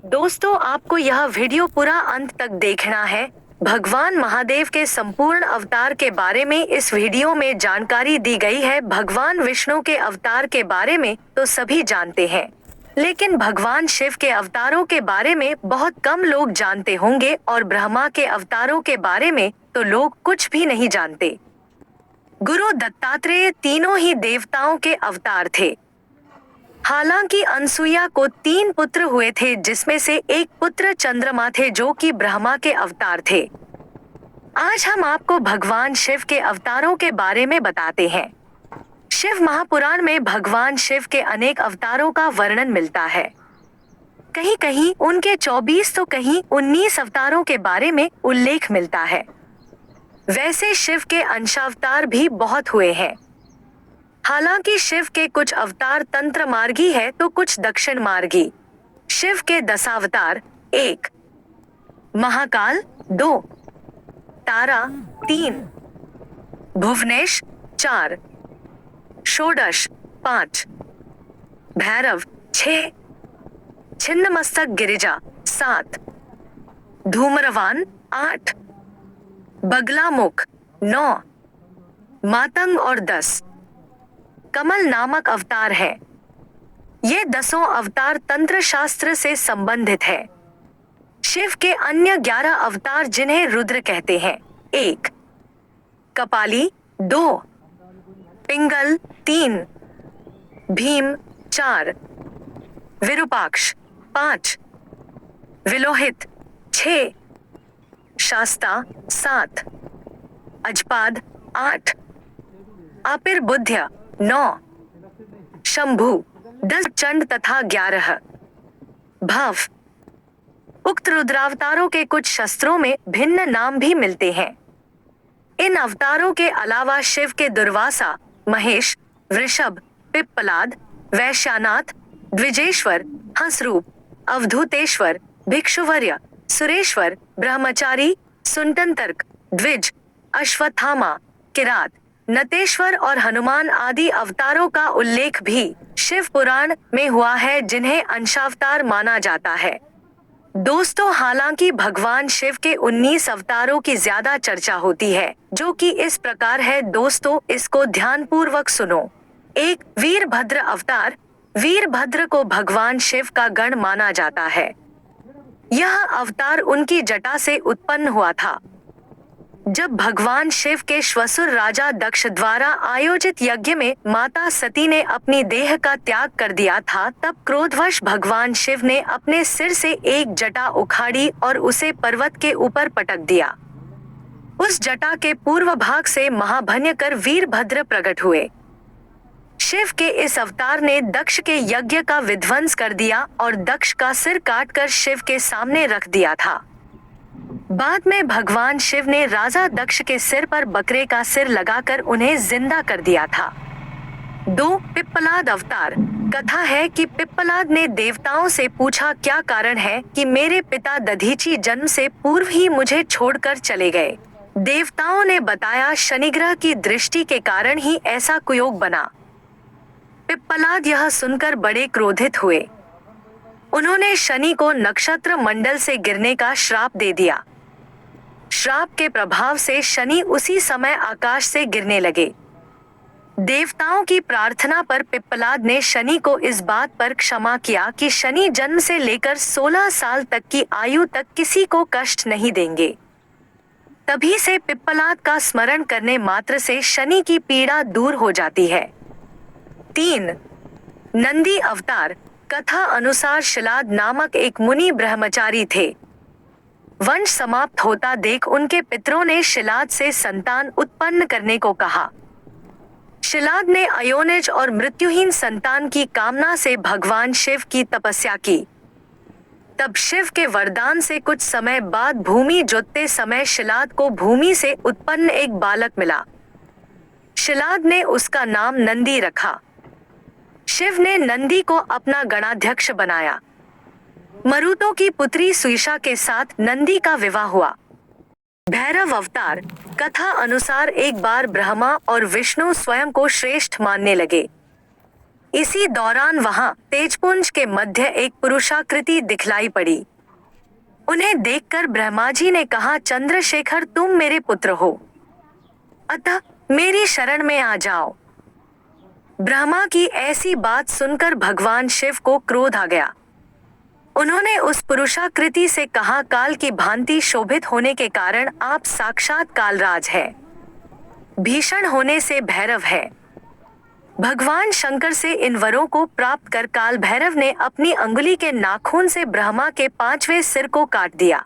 दोस्तों, आपको यह वीडियो पूरा अंत तक देखना है। भगवान महादेव के संपूर्ण अवतार के बारे में इस वीडियो में जानकारी दी गई है। भगवान विष्णु के अवतार के बारे में तो सभी जानते हैं, लेकिन भगवान शिव के अवतारों के बारे में बहुत कम लोग जानते होंगे और ब्रह्मा के अवतारों के बारे में तो लोग कुछ भी नहीं जानते। गुरु दत्तात्रेय तीनों ही देवताओं के अवतार थे। हालांकि अनसुईया को 3 पुत्र हुए थे, जिसमें से एक पुत्र चंद्रमा थे जो कि ब्रह्मा के अवतार थे। आज हम आपको भगवान शिव के अवतारों के बारे में बताते हैं। शिव महापुराण में भगवान शिव के अनेक अवतारों का वर्णन मिलता है। कहीं कहीं उनके 24 तो कहीं 19 अवतारों के बारे में उल्लेख मिलता है। वैसे शिव के अंशावतार भी बहुत हुए हैं। हालांकि शिव के कुछ अवतार तंत्र मार्गी है तो कुछ दक्षिण मार्गी। शिव के 10 अवतार: 1 महाकाल, 2 तारा, 3 भुवनेश, 4 षोडश, 5 भैरव, 6 छिन्नमस्तक गिरिजा, 7 धूम्रवान, 8 बगलामुख, 9 मातंग और 10 कमल नामक अवतार है। ये 10 अवतार तंत्र शास्त्र से संबंधित है। शिव के अन्य 11 अवतार जिन्हें रुद्र कहते हैं: 1 कपाली, 2 पिंगल, 3 भीम, 4 विरूपाक्ष, 5 विलोहित, 6 शास्ता, 7 अजपाद, 8 आपिर्बुध्य, 9 शंभु, 10 चंड तथा 11 भव। उक्त रुद्रावतारों के कुछ शस्त्रों में भिन्न नाम भी मिलते हैं। इन अवतारों के अलावा शिव के दुर्वासा, महेश, वृषभ, पिप्पलाद, वैश्यानाथ, द्विजेश्वर, हंसरूप, अवधूतेश्वर, भिक्षुवर्य, सुरेश्वर, ब्रह्मचारी, सुनतंतर्क, द्विज, अश्वत्थामा, किरात, नतेश्वर और हनुमान आदि अवतारों का उल्लेख भी शिव पुराण में हुआ है, जिन्हें अंशावतार माना जाता है। दोस्तों, हालांकि भगवान शिव के 19 अवतारों की ज्यादा चर्चा होती है, जो कि इस प्रकार है। दोस्तों, इसको ध्यानपूर्वक सुनो। 1 वीरभद्र अवतार। वीरभद्र को भगवान शिव का गण माना जाता है। यह अवतार उनकी जटा से उत्पन्न हुआ था। जब भगवान शिव के श्वसुर राजा दक्ष द्वारा आयोजित यज्ञ में माता सती ने अपनी देह का त्याग कर दिया था, तब क्रोधवश भगवान शिव ने अपने सिर से एक जटा उखाड़ी और उसे पर्वत के ऊपर पटक दिया। उस जटा के पूर्व भाग से महाभयंकर वीरभद्र प्रकट हुए। शिव के इस अवतार ने दक्ष के यज्ञ का विध्वंस कर दिया और दक्ष का सिर काटकर शिव के सामने रख दिया था। बाद में भगवान शिव ने राजा दक्ष के सिर पर बकरे का सिर लगाकर उन्हें जिंदा कर दिया था। 2 पिप्पलाद अवतार। कथा है कि पिप्पलाद ने देवताओं से पूछा, क्या कारण है कि मेरे पिता दधीची जन्म से पूर्व ही मुझे छोड़कर चले गए। देवताओं ने बताया, शनिग्रह की दृष्टि के कारण ही ऐसा कुयोग बना। पिप्पलाद यह सुनकर बड़े क्रोधित हुए। उन्होंने शनि को नक्षत्र मंडल से गिरने का श्राप दे दिया। श्राप के प्रभाव से शनि उसी समय आकाश से गिरने लगे। देवताओं की प्रार्थना पर पिप्पलाद ने शनि को इस बात पर क्षमा किया कि शनि जन्म से लेकर 16 साल तक की आयु तक किसी को कष्ट नहीं देंगे। तभी से पिप्पलाद का स्मरण करने मात्र से शनि की पीड़ा दूर हो जाती है। 3 नंदी अवतार। कथा अनुसार शिलाद नामक एक मुनि ब्रह्मचारी थे। वंश समाप्त होता देख उनके पितरों ने शिलाद से संतान उत्पन्न करने को कहा। शिलाद ने अयोनिज और मृत्युहीन संतान की कामना से भगवान शिव की तपस्या की। तब शिव के वरदान से कुछ समय बाद भूमि जोतते समय शिलाद को भूमि से उत्पन्न एक बालक मिला। शिलाद ने उसका नाम नंदी रखा। शिव ने नंदी को अपना गणाध्यक्ष बनाया। मरुतों की पुत्री सुईषा के साथ नंदी का विवाह हुआ। भैरव अवतार। कथा अनुसार एक बार ब्रह्मा और विष्णु स्वयं को श्रेष्ठ मानने लगे। इसी दौरान वहां तेजपुंज के मध्य एक पुरुषाकृति दिखलाई पड़ी। उन्हें देखकर ब्रह्मा जी ने कहा, चंद्रशेखर तुम मेरे पुत्र हो, अतः मेरी शरण में आ जाओ। ब्रह्मा की ऐसी बात सुनकर भगवान शिव को क्रोध आ गया। उन्होंने उस पुरुषाकृति से कहा, काल की भांति शोभित होने के कारण आप साक्षात कालराज है, भीषण होने से भैरव है। भगवान शंकर से इन वरों को प्राप्त कर काल भैरव ने अपनी अंगुली के नाखून से ब्रह्मा के 5वें सिर को काट दिया।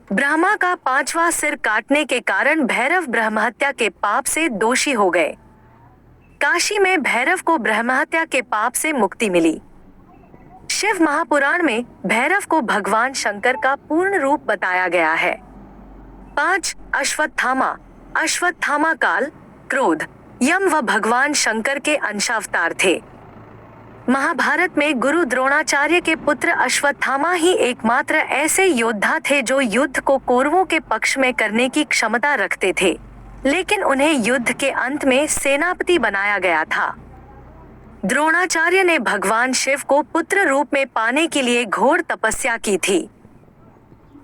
ब्रह्मा का 5वां सिर काटने के कारण भैरव ब्रह्महत्या के पाप से दोषी हो गए। काशी में भैरव को ब्रह्महत्या के पाप से मुक्ति मिली। शिव महापुराण में भैरव को भगवान शंकर का पूर्ण रूप बताया गया है। 5 अश्वत्थामा। अश्वत्थामा काल, क्रोध, यम व भगवान शंकर के अंशावतार थे। महाभारत में गुरु द्रोणाचार्य के पुत्र अश्वत्थामा ही एकमात्र ऐसे योद्धा थे जो युद्ध को कौरवों के पक्ष में करने की क्षमता रखते थे, लेकिन उन्हें युद्ध के अंत में सेनापति बनाया गया था। द्रोणाचार्य ने भगवान शिव को पुत्र रूप में पाने के लिए घोर तपस्या की थी।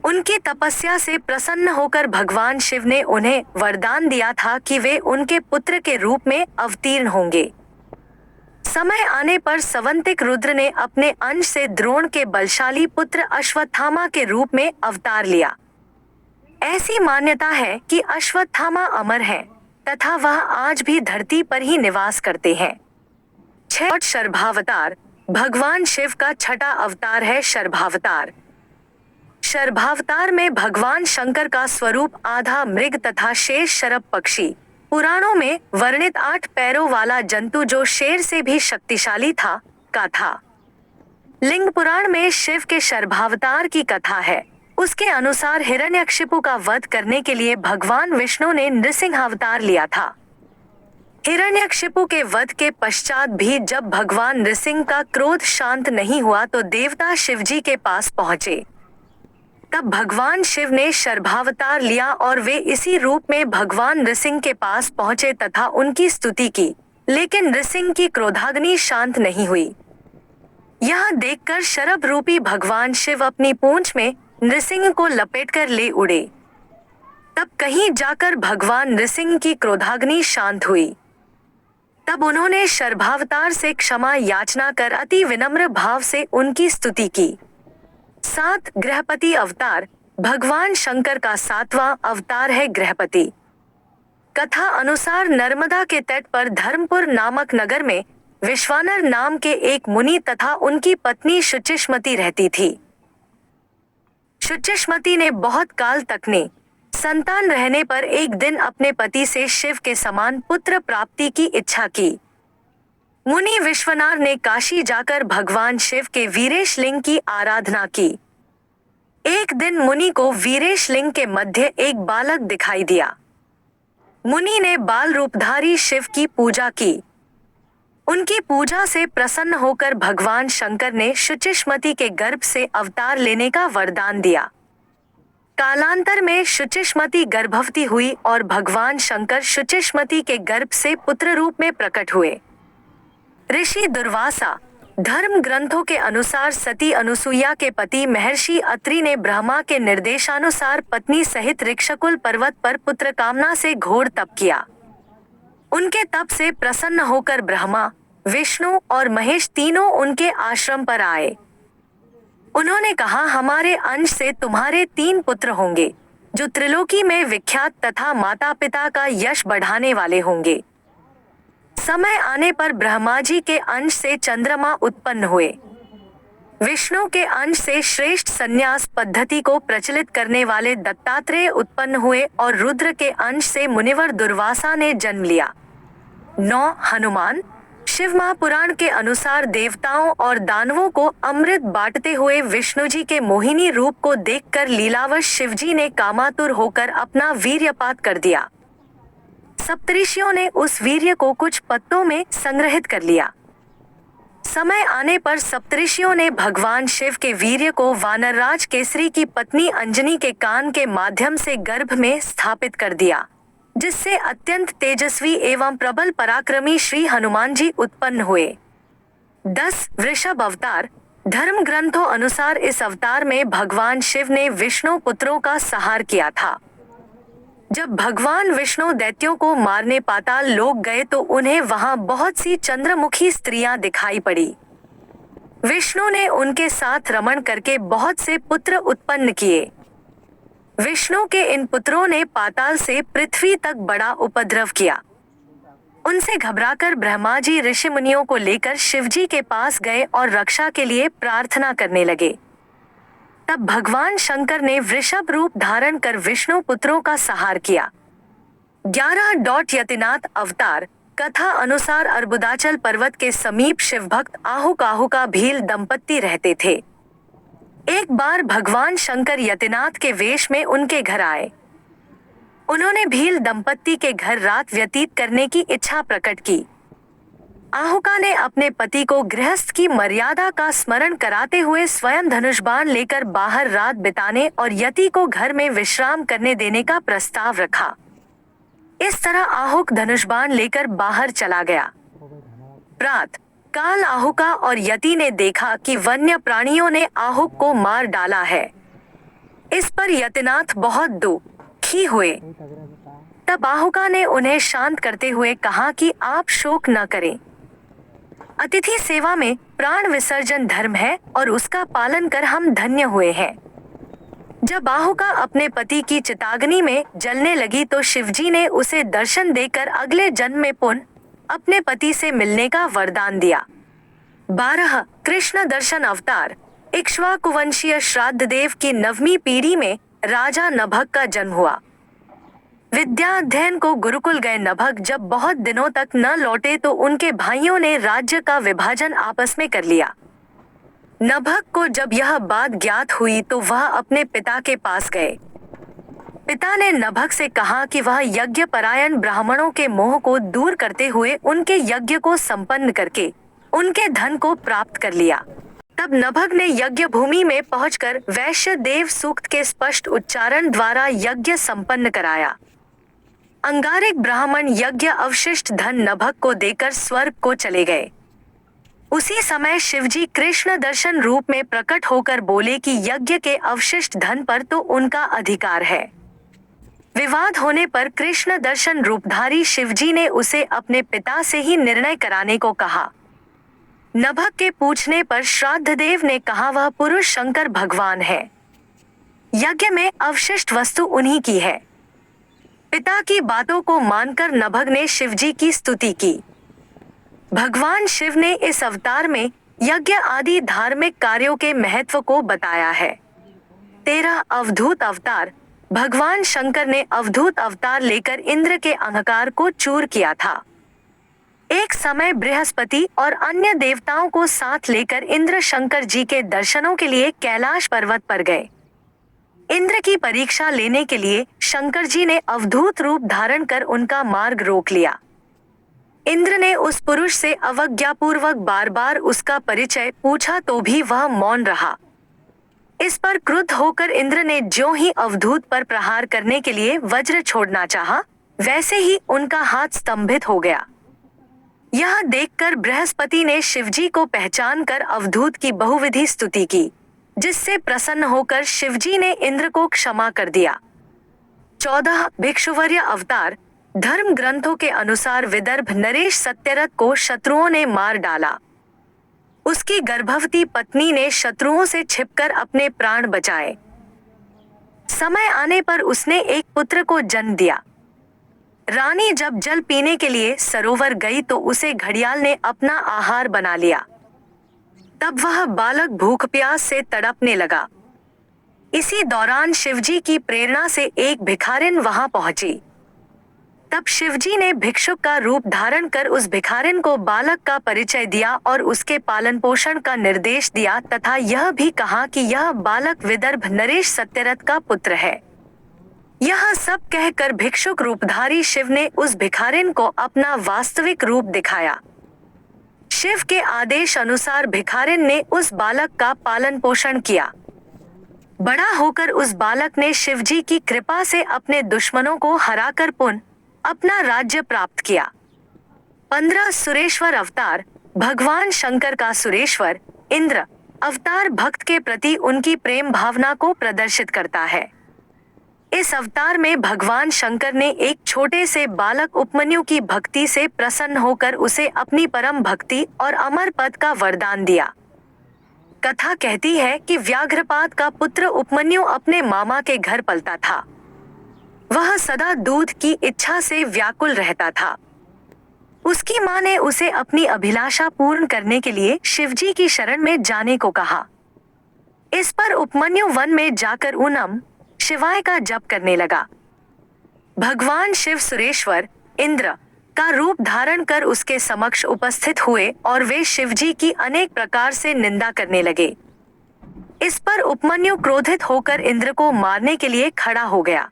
उनकी तपस्या से प्रसन्न होकर भगवान शिव ने उन्हें वरदान दिया था कि वे उनके पुत्र के रूप में अवतीर्ण होंगे। समय आने पर सवंतिक रुद्र ने अपने अंश से द्रोण के बलशाली पुत्र अश्वत्थामा के रूप में अवतार लिया। ऐसी मान्यता है कि अश्वत्थामा अमर हैं तथा वह आज भी धरती पर ही निवास करते हैं। 6 शर्भावतार। भगवान शिव का छठा अवतार है शर्भावतार। शर्भावतार में भगवान शंकर का स्वरूप आधा मृग तथा शेष शरभ पक्षी, पुराणों में वर्णित 8 पैरों वाला जंतु जो शेर से भी शक्तिशाली था, का था। लिंग पुराण में शिव के शर्भावतार की कथा है। उसके अनुसार हिरण्यकशिपु का वध करने के लिए भगवान विष्णु ने नृसिंहावतार लिया था। हिरण्यकशिपु के वध के पश्चात भी जब भगवान नृसिंह का क्रोध शांत नहीं हुआ तो देवता शिवजी के पास पहुंचे। तब भगवान शिव ने शर्भावतार लिया और वे इसी रूप में भगवान नृसिंह के पास पहुंचे तथा उनकी स्तुति की, लेकिन नृसिंह की क्रोधाग्नि शांत नहीं हुई। यह देखकर शरभ रूपी भगवान शिव अपनी पूंछ में नृसिंह को लपेटकर ले उड़े। तब कहीं जाकर भगवान नृसिंह की क्रोधाग्नि शांत हुई। तब उन्होंने शर्भावतार से क्षमा याचना कर अति विनम्र भाव से उनकी स्तुति की। 7 गृहपति अवतार। भगवान शंकर का 7वां अवतार है गृहपति। कथा अनुसार नर्मदा के तट पर धर्मपुर नामक नगर में विश्वानर नाम के एक मुनि तथा उनकी पत्नी शुचिष्मति रहती थी। शुचिष्मति ने बहुत काल तक ने संतान रहने पर एक दिन अपने पति से शिव के समान पुत्र प्राप्ति की इच्छा की। मुनि विश्वनार ने काशी जाकर भगवान शिव के वीरेश लिंग की आराधना की। एक दिन मुनि को वीरेश लिंग के मध्य एक बालक दिखाई दिया। मुनि ने बाल रूपधारी शिव की पूजा की। उनकी पूजा से प्रसन्न होकर भगवान शंकर ने शुचिष्मति के गर्भ से अवतार लेने का वरदान दिया। कालांतर में शुचिष्मति गर्भवती हुई और भगवान शंकर शुचिष्मति के गर्भ से पुत्र रूप में प्रकट हुए। ऋषि दुर्वासा। धर्म ग्रंथों के अनुसार सती अनुसुईया के पति महर्षि अत्रि ने ब्रह्मा के निर्देशानुसार पत्नी सहित ऋक्षकुल पर्वत पर पुत्र कामना से घोर तप किया। उनके तप से प्रसन्न होकर ब्रह्मा, विष्णु और महेश तीनों उनके आश्रम पर आए। उन्होंने कहा, हमारे अंश से तुम्हारे 3 पुत्र होंगे जो त्रिलोकी में विख्यात तथा माता पिता का यश बढ़ाने वाले होंगे। समय आने पर ब्रह्मा जी के अंश से चंद्रमा उत्पन्न हुए। विष्णु के अंश से श्रेष्ठ संन्यास पद्धति को प्रचलित करने वाले दत्तात्रेय उत्पन्न हुए और रुद्र के अंश से मुनिवर दुर्वासा ने जन्म लिया। 9 हनुमान। शिव महापुराण के अनुसार देवताओं और दानवों को अमृत बांटते हुए विष्णु जी के मोहिनी रूप को देखकर लीलावश शिवजी ने कामातुर होकर अपना वीर्यपात कर दिया। सप्तऋषियों ने उस वीर्य को कुछ पत्तों में संग्रहित कर लिया। समय आने पर सप्तऋषियों ने भगवान शिव के वीर्य को वानरराज केसरी की पत्नी अंजनी के कान के माध्यम से गर्भ में स्थापित कर दिया, जिससे अत्यंत तेजस्वी एवं प्रबल पराक्रमी श्री हनुमान जी उत्पन्न हुए। 10 वृषभ अवतार। धर्म ग्रंथों अनुसार इस अवतार में भगवान शिव ने विष्णु पुत्रों का संहार किया था। जब भगवान विष्णु दैत्यों को मारने पाताल लोक गए तो उन्हें वहां बहुत सी चंद्रमुखी स्त्रियां दिखाई पड़ी। विष्णु ने उनके साथ रमण करके बहुत से पुत्र उत्पन्न किए। विष्णु के इन पुत्रों ने पाताल से पृथ्वी तक बड़ा उपद्रव किया। उनसे घबराकर ब्रह्मा जी ऋषि मुनियों को लेकर शिवजी के पास गए और रक्षा के लिए प्रार्थना करने लगे। तब भगवान शंकर ने वृषभ रूप धारण कर विष्णु पुत्रों का संहार किया। 11 यतिनाथ अवतार। कथा अनुसार अर्बुदाचल पर्वत के समीप शिव भक्त आहुका भील दंपत्ति रहते थे। एक बार भगवान शंकर यतिनाथ के वेश में उनके घर आए। उन्होंने भील दंपत्ति के घर रात व्यतीत करने की इच्छा प्रकट की। आहुका ने अपने पति को गृहस्थ की मर्यादा का स्मरण कराते हुए स्वयं धनुष बाण लेकर बाहर रात बिताने और यति को घर में विश्राम करने देने का प्रस्ताव रखा। इस तरह आहुक धनुष बाण लेकर बाहर चला गया। प्रात काल आहुका और यति ने देखा कि वन्य प्राणियों ने आहुक को मार डाला है। इस पर यतिनाथ बहुत दुखी हुए। तब आहुका ने उन्हें शांत करते हुए कहा कि आप शोक न करें। अतिथि सेवा में प्राण विसर्जन धर्म है और उसका पालन कर हम धन्य हुए हैं। जब आहुका अपने पति की चिताग्नि में जलने लगी तो शिवजी ने उसे दर्शन देकर अगले जन्म में पुनः अपने पति से मिलने का वरदान दिया। 12 कृष्ण दर्शन अवतार। इक्ष्वाकुवंशीय श्राद्ध देव की 9वीं पीढ़ी में राजा नभग का जन्म हुआ। विद्या अध्ययन को गुरुकुल गए नभग जब बहुत दिनों तक न लौटे तो उनके भाइयों ने राज्य का विभाजन आपस में कर लिया। नभग को जब यह बात ज्ञात हुई तो वह अपने पिता के पास गए। पिता ने नभग से कहा कि वह यज्ञ परायण ब्राह्मणों के मोह को दूर करते हुए उनके यज्ञ को संपन्न करके उनके धन को प्राप्त कर लिया। तब नभग ने यज्ञ भूमि में पहुंचकर वैश्य देव सूक्त के स्पष्ट उच्चारण द्वारा यज्ञ संपन्न कराया। अंगारिक ब्राह्मण यज्ञ अवशिष्ट धन नभग को देकर स्वर्ग को चले गए। उसी समय शिवजी कृष्ण दर्शन रूप में प्रकट होकर बोले कि यज्ञ के अवशिष्ट धन पर तो उनका अधिकार है। विवाद होने पर कृष्ण दर्शन रूपधारी शिवजी ने उसे अपने पिता से ही निर्णय कराने को कहा। नभग के पूछने पर श्राद्ध देव ने कहा वह पुरुष शंकर भगवान है। यज्ञ में अवशिष्ट वस्तु उन्हीं की है। पिता की बातों को मानकर नभग ने शिवजी की स्तुति की। भगवान शिव ने इस अवतार में यज्ञ आदि धार्मिक कार्यों के महत्व को बताया है। 13 अवधूत अवतार। भगवान शंकर ने अवधूत अवतार लेकर इंद्र के अहंकार को चूर किया था। एक समय बृहस्पति और अन्य देवताओं को साथ लेकर इंद्र शंकर जी के दर्शनों के लिए कैलाश पर्वत पर गए। इंद्र की परीक्षा लेने के लिए शंकर जी ने अवधूत रूप धारण कर उनका मार्ग रोक लिया। इंद्र ने उस पुरुष से अवज्ञापूर्वक बार बार उसका परिचय पूछा तो भी वह मौन रहा। इस पर क्रुद्ध होकर इंद्र ने ज्यों ही अवधूत पर प्रहार करने के लिए वज्र छोड़ना चाहा, वैसे ही उनका हाथ स्तंभित हो गया। यह देखकर बृहस्पति ने शिवजी को पहचान कर अवधूत की बहुविधि स्तुति की, जिससे प्रसन्न होकर शिवजी ने इंद्र को क्षमा कर दिया। 14 भिक्षुवर्य अवतार। धर्म ग्रंथों के अनुसार विदर्भ नरेश सत्यरथ को शत्रुओं ने मार डाला। उसकी गर्भवती पत्नी ने शत्रुओं से छिपकर अपने प्राण बचाए। समय आने पर उसने एक पुत्र को जन्म दिया। रानी जब जल पीने के लिए सरोवर गई तो उसे घड़ियाल ने अपना आहार बना लिया। तब वह बालक भूख प्यास से तड़पने लगा। इसी दौरान शिवजी की प्रेरणा से एक भिखारिन वहां पहुंची। तब शिवजी ने भिक्षुक का रूप धारण कर उस भिखारिन को बालक का परिचय दिया और उसके पालन पोषण का निर्देश दिया तथा यह भी कहा कि यह बालक विदर्भ नरेश सत्यरथ का पुत्र है। यह सब कहकर भिक्षुक रूपधारी शिव ने उस भिखारिन को अपना वास्तविक रूप दिखाया। शिव के आदेश अनुसार भिखारिन ने उस बालक का पालन पोषण किया। बड़ा होकर उस बालक ने शिवजी की कृपा से अपने दुश्मनों को हराकर पुनः अपना राज्य प्राप्त किया। 15 सुरेश्वर अवतार। भगवान शंकर का सुरेश्वर इंद्र अवतार भक्त के प्रति उनकी प्रेम भावना को प्रदर्शित करता है। इस अवतार में भगवान शंकर ने एक छोटे से बालक उपमन्यु की भक्ति से प्रसन्न होकर उसे अपनी परम भक्ति और अमर पद का वरदान दिया। कथा कहती है कि व्याघ्रपाद का पुत्र उपमन्यु अपने मामा के घर पलता था। वह सदा दूध की इच्छा से व्याकुल रहता था। उसकी मां ने उसे अपनी अभिलाषा पूर्ण करने के लिए शिवजी की शरण में जाने को कहा। इस पर उपमन्यु वन में जाकर ऊनम शिवाय का जप करने लगा। भगवान शिव सुरेश्वर इंद्र का रूप धारण कर उसके समक्ष उपस्थित हुए और वे शिवजी की अनेक प्रकार से निंदा करने लगे। इस पर उपमन्यु क्रोधित होकर इंद्र को मारने के लिए खड़ा हो गया।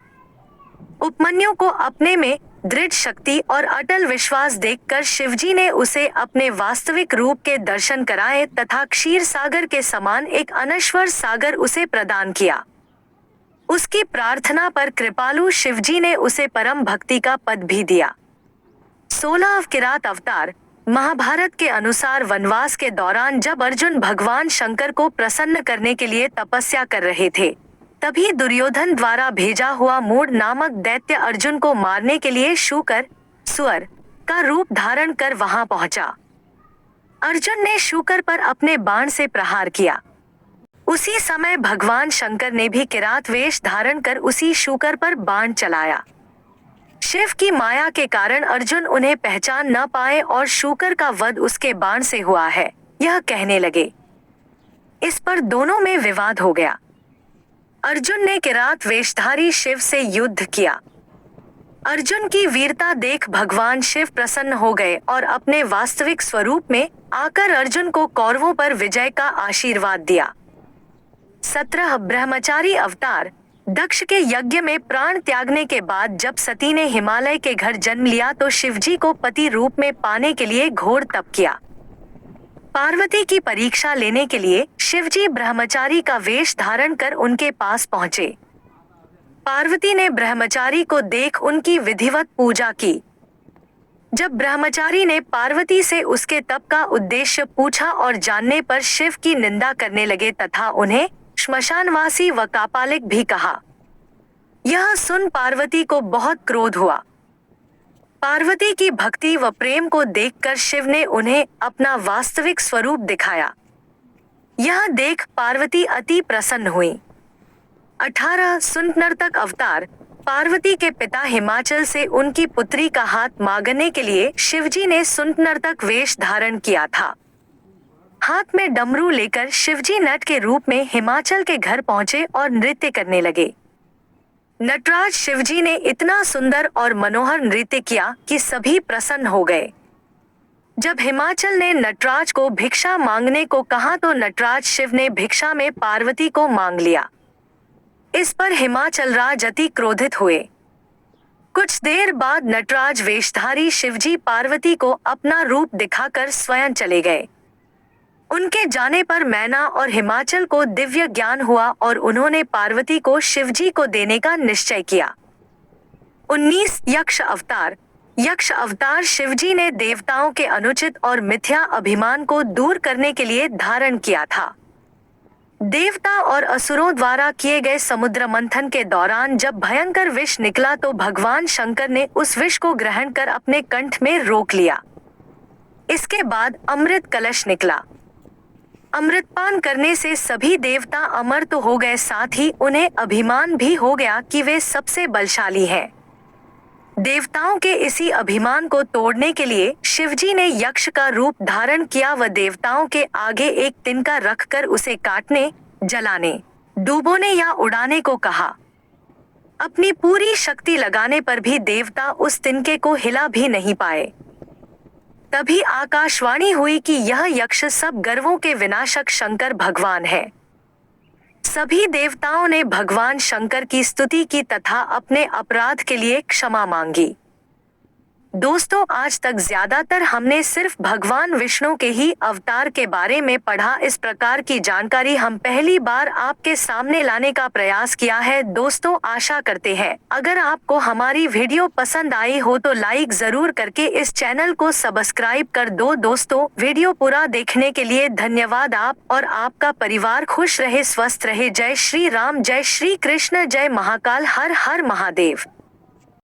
उपमन्यु को अपने में दृढ़ शक्ति और अटल विश्वास देखकर शिवजी ने उसे अपने वास्तविक रूप के दर्शन कराए तथा क्षीर सागर के समान एक अनश्वर सागर उसे प्रदान किया। उसकी प्रार्थना पर कृपालु शिवजी ने उसे परम भक्ति का पद भी दिया। 16 किरात अवतार महाभारत के अनुसार वनवास के दौरान जब अर्जुन भगवान शंकर को प्रसन्न करने के लिए तपस्या कर रहे थे, तभी दुर्योधन द्वारा भेजा हुआ मूढ़ नामक दैत्य अर्जुन को मारने के लिए शूकर सुअर का रूप धारण कर वहां पहुंचा। अर्जुन ने शूकर पर अपने बाण से प्रहार किया। उसी समय भगवान शंकर ने भी किरात वेश धारण कर उसी शूकर पर बाण चलाया। शिव की माया के कारण अर्जुन उन्हें पहचान न पाए और शूकर का वध उसके बाण से हुआ है, यह कहने लगे। इस पर दोनों में विवाद हो गया। अर्जुन ने किरात वेशधारी शिव से युद्ध किया। अर्जुन की वीरता देख भगवान शिव प्रसन्न हो गए और अपने वास्तविक स्वरूप में आकर अर्जुन को कौरवों पर विजय का आशीर्वाद दिया। 17 ब्रह्मचारी अवतार दक्ष के यज्ञ में प्राण त्यागने के बाद जब सती ने हिमालय के घर जन्म लिया तो शिवजी को पति रूप में पाने के लिए घोर तप किया। पार्वती की परीक्षा लेने के लिए शिवजी ब्रह्मचारी का वेश धारण कर उनके पास पहुंचे। पार्वती ने ब्रह्मचारी को देख उनकी विधिवत पूजा की। जब ब्रह्मचारी ने पार्वती से उसके तप का उद्देश्य पूछा और जानने पर शिव की निंदा करने लगे तथा उन्हें श्मशानवासी व कापालिक भी कहा। यह सुन पार्वती को बहुत क्रोध हुआ। पार्वती की भक्ति व प्रेम को देखकर शिव ने उन्हें अपना वास्तविक स्वरूप दिखाया। यह देख पार्वती अति प्रसन्न हुई। 18 सुननर्तक अवतार पार्वती के पिता हिमाचल से उनकी पुत्री का हाथ मांगने के लिए शिवजी ने सुननर्तक वेश धारण किया था। हाथ में डमरू लेकर शिवजी नट के रूप में हिमाचल के घर पहुंचे और नृत्य करने लगे। नटराज शिवजी ने इतना सुंदर और मनोहर नृत्य किया कि सभी प्रसन्न हो गए। जब हिमाचल ने नटराज को भिक्षा मांगने को कहा तो नटराज शिव ने भिक्षा में पार्वती को मांग लिया। इस पर हिमाचल राज अति क्रोधित हुए। कुछ देर बाद नटराज वेशधारी शिवजी पार्वती को अपना रूप दिखाकर स्वयं चले गए। उनके जाने पर मैना और हिमाचल को दिव्य ज्ञान हुआ और उन्होंने पार्वती को शिवजी को देने का निश्चय किया। 19 यक्ष अवतार शिवजी ने देवताओं के अनुचित और मिथ्या अभिमान को दूर करने के लिए धारण किया था। देवता और असुरों द्वारा किए गए समुद्र मंथन के दौरान जब भयंकर विष निकला तो भगवान शंकर ने उस विष को ग्रहण कर अपने कंठ में रोक लिया। इसके बाद अमृत कलश निकला। अमृतपान करने से सभी देवता अमर तो हो गए, साथ ही उन्हें अभिमान भी हो गया कि वे सबसे बलशाली हैं। देवताओं के इसी अभिमान को तोड़ने के लिए शिवजी ने यक्ष का रूप धारण किया व देवताओं के आगे एक तिनका रखकर उसे काटने, जलाने, डुबोने या उड़ाने को कहा। अपनी पूरी शक्ति लगाने पर भी देवता उस तिनके को हिला भी नहीं पाए। तभी आकाशवाणी हुई कि यह यक्ष सब गर्वों के विनाशक शंकर भगवान है। सभी देवताओं ने भगवान शंकर की स्तुति की तथा अपने अपराध के लिए क्षमा मांगी। दोस्तों, आज तक ज्यादातर हमने सिर्फ भगवान विष्णु के ही अवतार के बारे में पढ़ा। इस प्रकार की जानकारी हम पहली बार आपके सामने लाने का प्रयास किया है। दोस्तों, आशा करते हैं अगर आपको हमारी वीडियो पसंद आई हो तो लाइक जरूर करके इस चैनल को सब्सक्राइब कर दो। दोस्तों, वीडियो पूरा देखने के लिए धन्यवाद। आप और आपका परिवार खुश रहे, स्वस्थ रहे। जय श्री राम, जय श्री कृष्ण, जय महाकाल, हर हर महादेव।